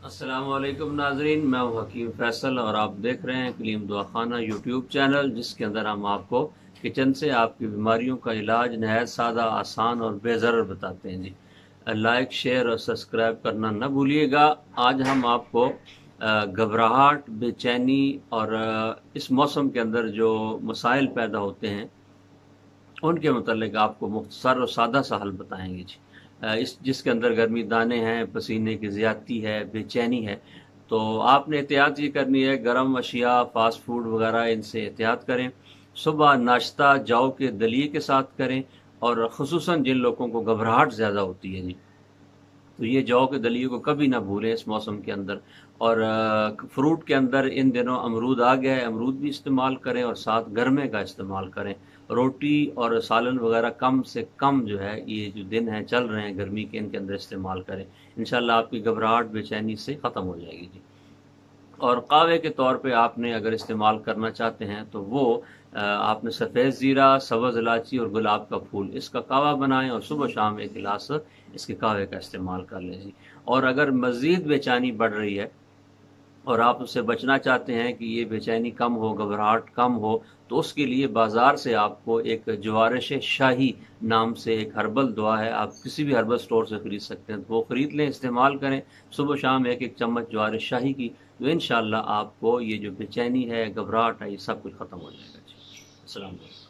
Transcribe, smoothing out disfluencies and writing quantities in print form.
السلام علیکم ناظرین، میں ہوں حکیم فیصل اور آپ دیکھ رہے ہیں کلیم دعا خانہ یوٹیوب چینل، جس کے اندر ہم آپ کو کچن سے آپ کی بیماریوں کا علاج نہایت سادہ، آسان اور بے ضرر بتاتے ہیں جی۔ لائک، شیئر اور سبسکرائب کرنا نہ بھولیے گا۔ آج ہم آپ کو گھبراہٹ، بے چینی اور اس موسم کے اندر جو مسائل پیدا ہوتے ہیں ان کے متعلق آپ کو مختصر اور سادہ سا حل بتائیں گے جی۔ جس کے اندر گرمی، دانے ہیں، پسینے کی زیادتی ہے، بے چینی ہے، تو آپ نے احتیاط یہ کرنی ہے، گرم اشیاء، فاسٹ فوڈ وغیرہ ان سے احتیاط کریں۔ صبح ناشتہ جاؤ کے دلیے کے ساتھ کریں، اور خصوصاً جن لوگوں کو گھبراہٹ زیادہ ہوتی ہے جی، تو یہ جو کے دلیے کو کبھی نہ بھولیں اس موسم کے اندر۔ اور فروٹ کے اندر ان دنوں امرود آ گیا ہے، امرود بھی استعمال کریں اور ساتھ گرمے کا استعمال کریں۔ روٹی اور سالن وغیرہ کم سے کم جو ہے، یہ جو دن ہیں چل رہے ہیں گرمی کے، ان کے اندر استعمال کریں۔ انشاءاللہ آپ کی گھبراہٹ بے چینی سے ختم ہو جائے گی جی۔ اور قہوے کے طور پہ آپ نے اگر استعمال کرنا چاہتے ہیں تو وہ آپ نے سفید زیرہ، سبز الائچی اور گلاب کا پھول، اس کا قہوہ بنائیں اور صبح شام ایک گلاس اس کے قہوے کا استعمال کر لیں جی۔ اور اگر مزید بے چینی بڑھ رہی ہے اور آپ اس سے بچنا چاہتے ہیں کہ یہ بے چینی کم ہو، گھبراہٹ کم ہو، تو اس کے لیے بازار سے آپ کو ایک جوارش شاہی نام سے ایک ہربل دوا ہے، آپ کسی بھی ہربل سٹور سے خرید سکتے ہیں، تو وہ خرید لیں، استعمال کریں صبح شام ایک ایک چمچ جوارش شاہی کی، تو انشاءاللہ آپ کو یہ جو بے چینی ہے، گھبراہٹ ہے، یہ سب کچھ ختم ہو جائے گا جی۔ السلام علیکم۔